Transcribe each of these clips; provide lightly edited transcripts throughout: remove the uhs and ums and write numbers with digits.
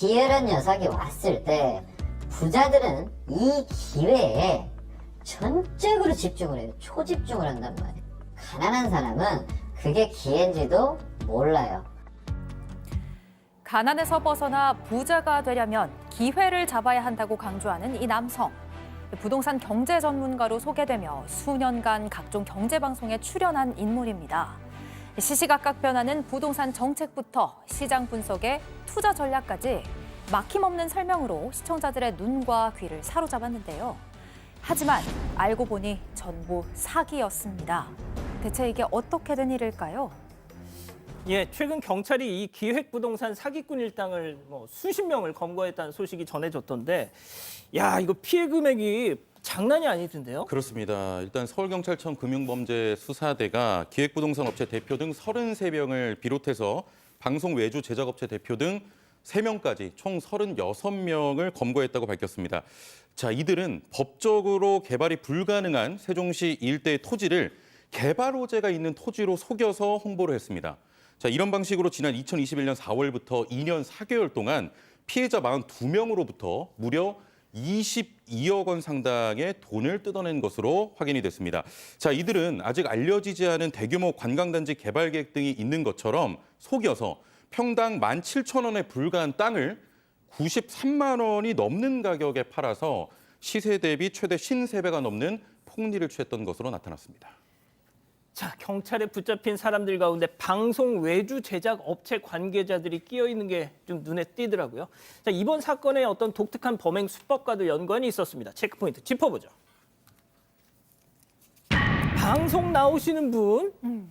기회란 녀석이 왔을 때 부자들은 이 기회에 전적으로 집중을 해요. 초집중을 한단 말이에요. 가난한 사람은 그게 기회인지도 몰라요. 가난에서 벗어나 부자가 되려면 기회를 잡아야 한다고 강조하는 이 남성. 부동산 경제 전문가로 소개되며 수년간 각종 경제방송에 출연한 인물입니다. 시시각각 변하는 부동산 정책부터 시장 분석에 투자 전략까지 막힘없는 설명으로 시청자들의 눈과 귀를 사로잡았는데요. 하지만 알고 보니 전부 사기였습니다. 대체 이게 어떻게 된 일일까요? 예, 최근 경찰이 이 기획부동산 사기꾼 일당을 수십 명을 검거했다는 소식이 전해졌던데, 야, 이거 피해 금액이 장난이 아니던데요? 그렇습니다. 일단 서울경찰청 금융범죄수사대가 기획부동산 업체 대표 등 33명을 비롯해서 방송 외주 제작업체 대표 등 3명까지 총 36명을 검거했다고 밝혔습니다. 자, 이들은 법적으로 개발이 불가능한 세종시 일대의 토지를 개발 호재가 있는 토지로 속여서 홍보를 했습니다. 자, 이런 방식으로 지난 2021년 4월부터 2년 4개월 동안 피해자 42명으로부터 무려 22억 원 상당의 돈을 뜯어낸 것으로 확인이 됐습니다. 자, 이들은 아직 알려지지 않은 대규모 관광단지 개발 계획 등이 있는 것처럼 속여서 평당 17,000원에 불과한 땅을 93만 원이 넘는 가격에 팔아서 시세 대비 최대 53배가 넘는 폭리를 취했던 것으로 나타났습니다. 자, 경찰에 붙잡힌 사람들 가운데 방송 외주 제작 업체 관계자들이 끼어 있는 게 좀 눈에 띄더라고요. 자, 이번 사건의 어떤 독특한 범행 수법과도 연관이 있었습니다. 체크포인트 짚어보죠. 방송 나오시는 분?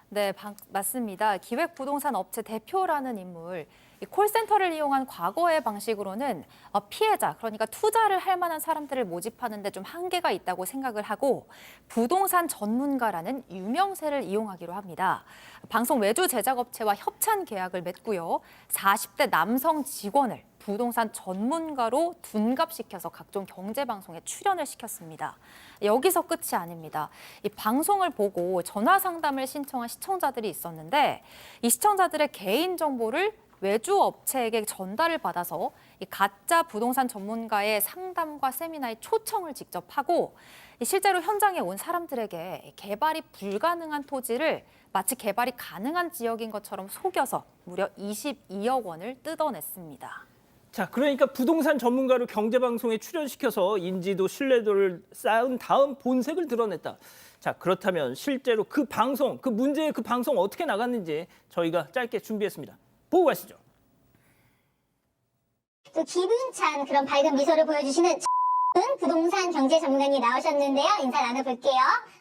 네, 맞습니다. 기획부동산 업체 대표라는 인물. 이 콜센터를 이용한 과거의 방식으로는 피해자, 그러니까 투자를 할 만한 사람들을 모집하는 데 좀 한계가 있다고 생각을 하고 부동산 전문가라는 유명세를 이용하기로 합니다. 방송 외주 제작업체와 협찬 계약을 맺고요. 40대 남성 직원을 부동산 전문가로 둔갑시켜서 각종 경제방송에 출연을 시켰습니다. 여기서 끝이 아닙니다. 이 방송을 보고 전화 상담을 신청한 시청자들이 있었는데 이 시청자들의 개인 정보를 외주 업체에게 전달을 받아서 이 가짜 부동산 전문가의 상담과 세미나에 초청을 직접 하고 실제로 현장에 온 사람들에게 개발이 불가능한 토지를 마치 개발이 가능한 지역인 것처럼 속여서 무려 22억 원을 뜯어냈습니다. 자, 그러니까 부동산 전문가로 경제방송에 출연시켜서 인지도, 신뢰도를 쌓은 다음 본색을 드러냈다. 자, 그렇다면 실제로 그 방송, 그 문제의 그 방송 어떻게 나갔는지 저희가 짧게 준비했습니다. 보고 가시죠. 또 기분찬 그런 밝은 미소를 보여주시는 부동산 경제 전문가님 나오셨는데요. 인사 나눠볼게요.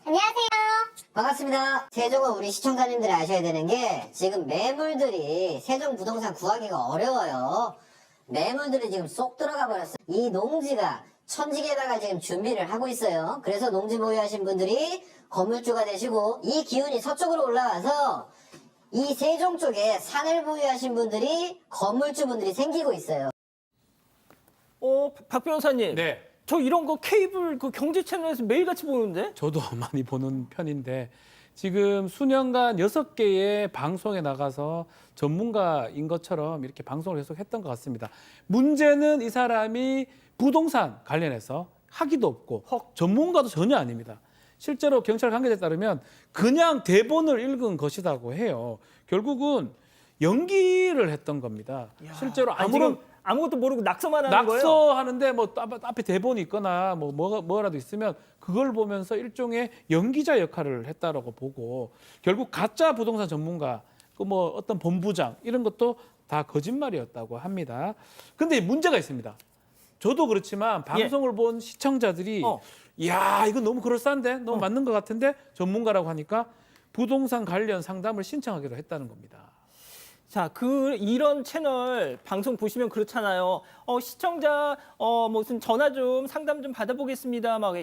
안녕하세요. 반갑습니다. 세종은 우리 시청자님들이 아셔야 되는 게 지금 매물들이 세종 부동산 구하기가 어려워요. 매물들이 지금 쏙 들어가 버렸어요. 이 농지가 천지개발을 지금 준비를 하고 있어요. 그래서 농지 보유하신 분들이 건물주가 되시고 이 기운이 서쪽으로 올라와서 이 세종 쪽에 산을 보유하신 분들이 건물주분들이 생기고 있어요. 박 변호사님. 네. 저 이런 거 케이블 그 경제 채널에서 매일같이 보는데? 저도 많이 보는 편인데 지금 수년간 6개의 방송에 나가서 전문가인 것처럼 이렇게 방송을 계속 했던 것 같습니다. 문제는 이 사람이 부동산 관련해서 학위도 없고 전문가도 전혀 아닙니다. 실제로 경찰 관계자에 따르면 그냥 대본을 읽은 것이라고 해요. 결국은 연기를 했던 겁니다. 실제로 아무런 아무것도 모르고 낙서만 하는 거예요? 낙서하는데 뭐 앞에 대본이 있거나 뭐라도 있으면 그걸 보면서 일종의 연기자 역할을 했다라고 보고 결국 가짜 부동산 전문가 그 뭐 어떤 본부장 이런 것도 다 거짓말이었다고 합니다. 근데 문제가 있습니다. 저도 그렇지만 방송을 본 시청자들이 야, 이거 너무 그럴싸한데? 너무 맞는 것 같은데? 전문가라고 하니까 부동산 관련 상담을 신청하기로 했다는 겁니다. 자, 이런 채널 방송 보시면 그렇잖아요. 시청자 무슨 전화 좀 상담 좀 받아보겠습니다. 막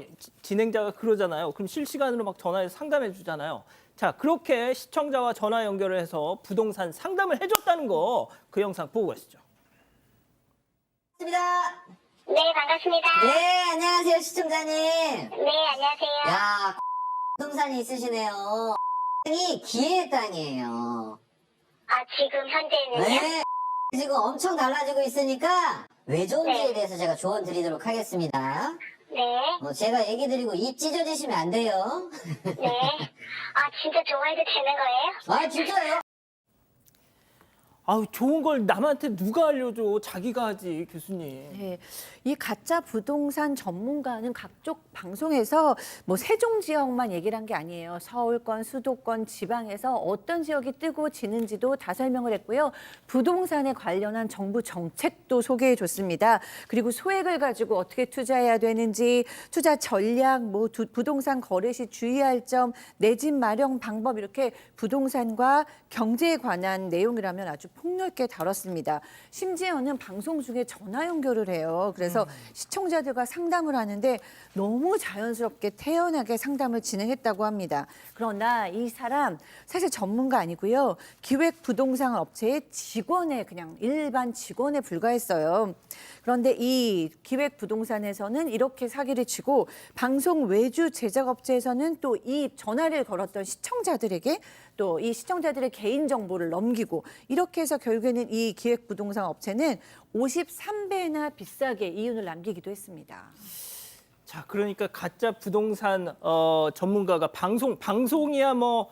진행자가 그러잖아요. 그럼 실시간으로 막 전화해서 상담해 주잖아요. 자, 그렇게 시청자와 전화 연결을 해서 부동산 상담을 해줬다는 거 그 영상 보고 가시죠. 반갑습니다. 네, 반갑습니다. 네, 안녕하세요, 시청자님. 네, 안녕하세요. 야, 부동산이 있으시네요. 이 기회의 땅이에요. 아, 지금 현재는요? 네. 지금 엄청 달라지고 있으니까 왜 좋은지에 네. 대해서 제가 조언 드리도록 하겠습니다. 네. 제가 얘기 드리고 입 찢어지시면 안 돼요. 네. 아, 진짜 좋아해도 되는 거예요? 아, 진짜요? 아우, 좋은 걸 남한테 누가 알려줘? 자기가 하지, 교수님. 네, 이 가짜 부동산 전문가는 각종 방송에서 뭐 세종 지역만 얘기를 한 게 아니에요. 서울권, 수도권, 지방에서 어떤 지역이 뜨고 지는지도 다 설명을 했고요. 부동산에 관련한 정부 정책도 소개해 줬습니다. 그리고 소액을 가지고 어떻게 투자해야 되는지, 투자 전략, 뭐 부동산 거래 시 주의할 점, 내 집 마련 방법 이렇게 부동산과 경제에 관한 내용이라면 아주 폭넓게 다뤘습니다. 심지어는 방송 중에 전화 연결을 해요. 그래서 시청자들과 상담을 하는데 너무 자연스럽게 태연하게 상담을 진행했다고 합니다. 그러나 이 사람 사실 전문가 아니고요. 기획 부동산 업체의 직원에 그냥 일반 직원에 불과했어요. 그런데 이 기획 부동산에서는 이렇게 사기를 치고 방송 외주 제작 업체에서는 또 이 전화를 걸었던 시청자들에게 또 이 시청자들의 개인 정보를 넘기고 이렇게 해서 결국에는 이 기획 부동산 업체는 53배나 비싸게 이윤을 남기기도 했습니다. 자, 그러니까 가짜 부동산 전문가가 방송이야 뭐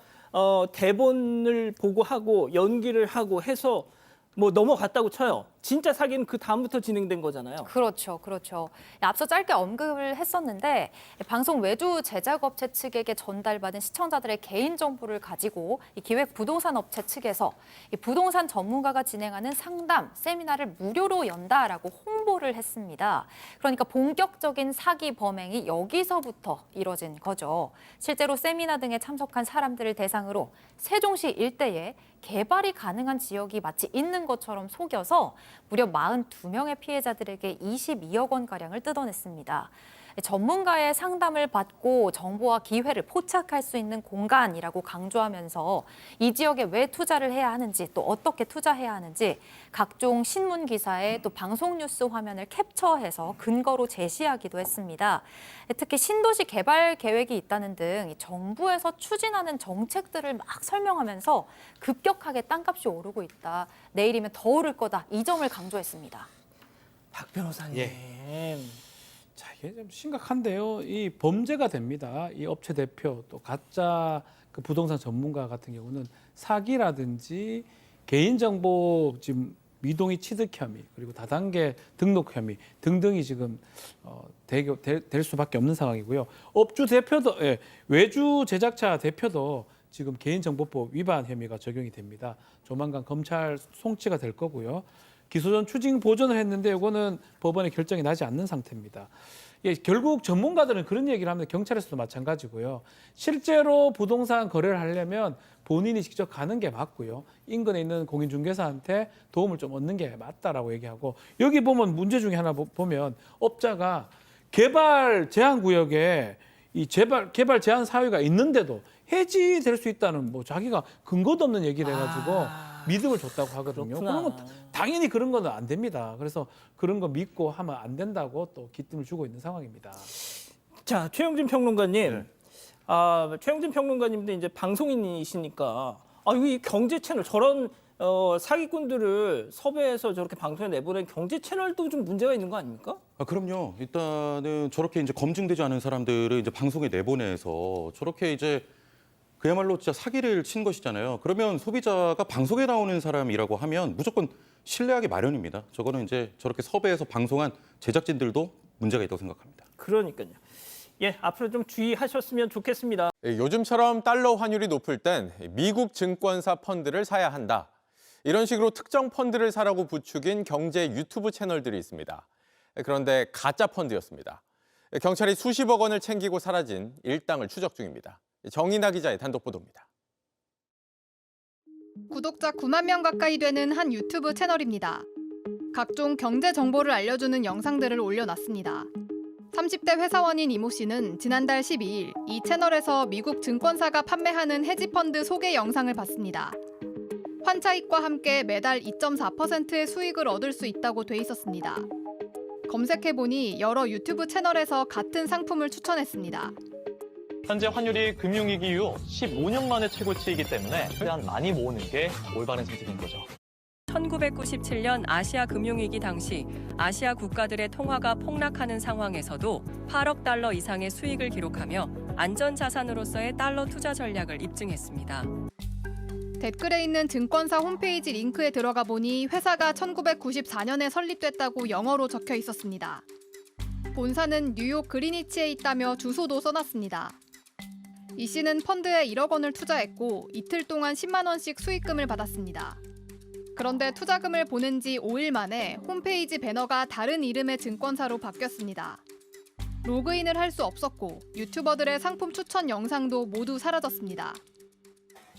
대본을 보고 하고 연기를 하고 해서 뭐 넘어갔다고 쳐요. 진짜 사기는 그 다음부터 진행된 거잖아요. 그렇죠, 그렇죠. 앞서 짧게 언급을 했었는데 방송 외주 제작업체 측에게 전달받은 시청자들의 개인 정보를 가지고 이 기획 부동산 업체 측에서 이 부동산 전문가가 진행하는 상담, 세미나를 무료로 연다라고 홍보를 했습니다. 그러니까 본격적인 사기 범행이 여기서부터 이뤄진 거죠. 실제로 세미나 등에 참석한 사람들을 대상으로 세종시 일대에 개발이 가능한 지역이 마치 있는 것처럼 속여서 무려 42명의 피해자들에게 22억 원가량을 뜯어냈습니다. 전문가의 상담을 받고 정보와 기회를 포착할 수 있는 공간이라고 강조하면서 이 지역에 왜 투자를 해야 하는지 또 어떻게 투자해야 하는지 각종 신문 기사에 또 방송 뉴스 화면을 캡처해서 근거로 제시하기도 했습니다. 특히 신도시 개발 계획이 있다는 등 정부에서 추진하는 정책들을 막 설명하면서 급격하게 땅값이 오르고 있다. 내일이면 더 오를 거다. 이 점을 강조했습니다. 박 변호사님. 자, 이게 좀 심각한데요. 이 범죄가 됩니다. 이 업체 대표 또 가짜 그 부동산 전문가 같은 경우는 사기라든지 개인정보 지금 미동의 취득 혐의 그리고 다단계 등록 혐의 등등이 지금 될 수밖에 없는 상황이고요. 업주 대표도 외주 제작자 대표도 지금 개인정보법 위반 혐의가 적용이 됩니다. 조만간 검찰 송치가 될 거고요. 기소전 추징 보전을 했는데 이거는 법원의 결정이 나지 않는 상태입니다. 예, 결국 전문가들은 그런 얘기를 합니다. 경찰에서도 마찬가지고요. 실제로 부동산 거래를 하려면 본인이 직접 가는 게 맞고요. 인근에 있는 공인중개사한테 도움을 좀 얻는 게 맞다라고 얘기하고 여기 보면 문제 중에 하나 보면 업자가 개발 제한 구역에 이 개발 제한 사유가 있는데도 해지될 수 있다는 뭐 자기가 근거도 없는 얘기를 해가지고 믿음을 줬다고 하거든요. 그렇구나. 그러면 당연히 그런 건 안 됩니다. 그래서 그런 거 믿고 하면 안 된다고 또 기뜸을 주고 있는 상황입니다. 자, 최영진 평론가님. 최영진 평론가님도 이제 방송인이시니까 이 경제 채널 저런 사기꾼들을 섭외해서 저렇게 방송에 내보낸 경제 채널도 좀 문제가 있는 거 아닙니까? 그럼요. 일단은 저렇게 이제 검증되지 않은 사람들을 이제 방송에 내보내서 저렇게 이제 그야말로 진짜 사기를 친 것이잖아요. 그러면 소비자가 방송에 나오는 사람이라고 하면 무조건 신뢰하기 마련입니다. 저거는 이제 저렇게 섭외해서 방송한 제작진들도 문제가 있다고 생각합니다. 그러니까요. 예, 앞으로 좀 주의하셨으면 좋겠습니다. 요즘처럼 달러 환율이 높을 땐 미국 증권사 펀드를 사야 한다. 이런 식으로 특정 펀드를 사라고 부추긴 경제 유튜브 채널들이 있습니다. 그런데 가짜 펀드였습니다. 경찰이 수십억 원을 챙기고 사라진 일당을 추적 중입니다. 정인아 기자의 단독 보도입니다. 구독자 9만 명 가까이 되는 한 유튜브 채널입니다. 각종 경제 정보를 알려주는 영상들을 올려놨습니다. 30대 회사원인 이모 씨는 지난달 12일 이 채널에서 미국 증권사가 판매하는 헤지펀드 소개 영상을 봤습니다. 환차익과 함께 매달 2.4%의 수익을 얻을 수 있다고 돼 있었습니다. 검색해보니 여러 유튜브 채널에서 같은 상품을 추천했습니다. 현재 환율이 금융위기 이후 15년 만에 최고치이기 때문에 최대한 많이 모으는 게 올바른 선택인 거죠. 1997년 아시아 금융위기 당시 아시아 국가들의 통화가 폭락하는 상황에서도 8억 달러 이상의 수익을 기록하며 안전자산으로서의 달러 투자 전략을 입증했습니다. 댓글에 있는 증권사 홈페이지 링크에 들어가 보니 회사가 1994년에 설립됐다고 영어로 적혀 있었습니다. 본사는 뉴욕 그리니치에 있다며 주소도 써놨습니다. 이 씨는 펀드에 1억 원을 투자했고 이틀 동안 10만 원씩 수익금을 받았습니다. 그런데 투자금을 보낸 지 5일 만에 홈페이지 배너가 다른 이름의 증권사로 바뀌었습니다. 로그인을 할 수 없었고 유튜버들의 상품 추천 영상도 모두 사라졌습니다.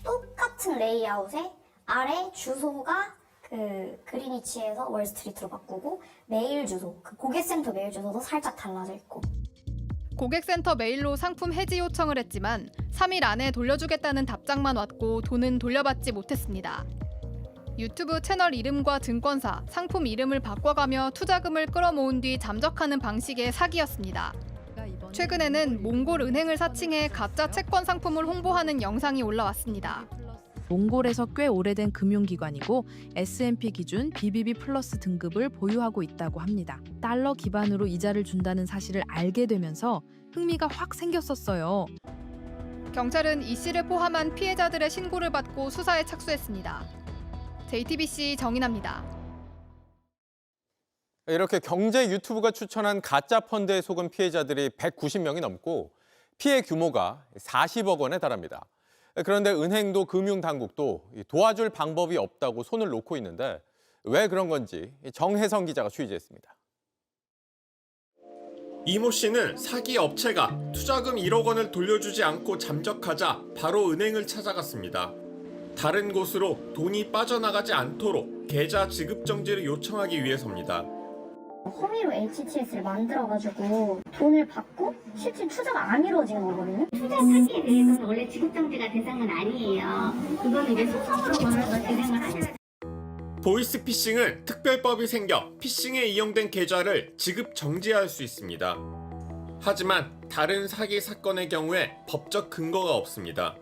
똑같은 레이아웃에 아래 주소가 그리니치에서 월스트리트로 바꾸고 메일 주소, 고객센터 메일 주소도 살짝 달라져 있고. 고객센터 메일로 상품 해지 요청을 했지만 3일 안에 돌려주겠다는 답장만 왔고 돈은 돌려받지 못했습니다. 유튜브 채널 이름과 증권사, 상품 이름을 바꿔가며 투자금을 끌어모은 뒤 잠적하는 방식의 사기였습니다. 최근에는 몽골 은행을 사칭해 가짜 채권 상품을 홍보하는 영상이 올라왔습니다. 몽골에서 꽤 오래된 금융기관이고 S&P 기준 BBB 플러스 등급을 보유하고 있다고 합니다. 달러 기반으로 이자를 준다는 사실을 알게 되면서 흥미가 확 생겼었어요. 경찰은 이 씨를 포함한 피해자들의 신고를 받고 수사에 착수했습니다. JTBC 정인아입니다. 이렇게 경제 유튜브가 추천한 가짜 펀드에 속은 피해자들이 190명이 넘고 피해 규모가 40억 원에 달합니다. 그런데 은행도 금융당국도 도와줄 방법이 없다고 손을 놓고 있는데 왜 그런 건지 정혜성 기자가 취재했습니다. 이모 씨는 사기 업체가 투자금 1억 원을 돌려주지 않고 잠적하자 바로 은행을 찾아갔습니다. 다른 곳으로 돈이 빠져나가지 않도록 계좌 지급 정지를 요청하기 위해서입니다. 허위로 HTS를 만들어가지고 돈을 받고 실제 투자가 안 이루어지는 거거든요. 투자 사기에 대해서는 원래 지급 정지가 대상은 아니에요. 그거는 이제 소송으로 걸어서 진행을 하셔야. 보이스피싱은 특별법이 생겨 피싱에 이용된 계좌를 지급 정지할 수 있습니다. 하지만 다른 사기 사건의 경우에 법적 근거가 없습니다.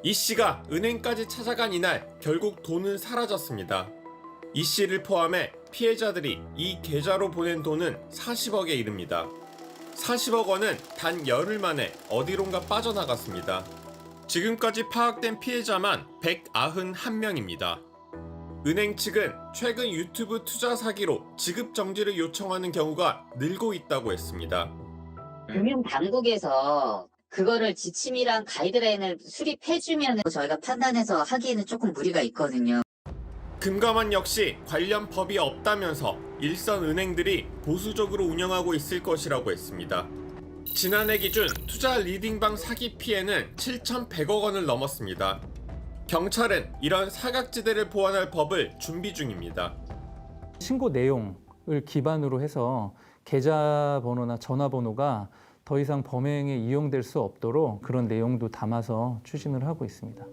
이 씨가 은행까지 찾아간 이날 결국 돈은 사라졌습니다. 이 씨를 포함해 피해자들이 이 계좌로 보낸 돈은 40억에 이릅니다. 40억 원은 단 열흘 만에 어디론가 빠져나갔습니다. 지금까지 파악된 피해자만 191명입니다. 은행 측은 최근 유튜브 투자 사기로 지급 정지를 요청하는 경우가 늘고 있다고 했습니다. 금융당국에서 그거를 지침이랑 가이드라인을 수립해주면 저희가 판단해서 하기에는 조금 무리가 있거든요. 금감원 역시 관련 법이 없다면서 일선 은행들이 보수적으로 운영하고 있을 것이라고 했습니다. 지난해 기준 투자 리딩방 사기 피해는 7,100억 원을 넘었습니다. 경찰은 이런 사각지대를 보완할 법을 준비 중입니다. 신고 내용을 기반으로 해서 계좌번호나 전화번호가 더 이상 범행에 이용될 수 없도록 그런 내용도 담아서 추진을 하고 있습니다.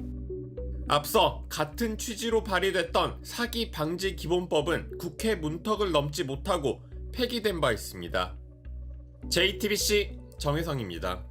앞서 같은 취지로 발의됐던 사기 방지 기본법은 국회 문턱을 넘지 못하고 폐기된 바 있습니다. JTBC 정혜성입니다.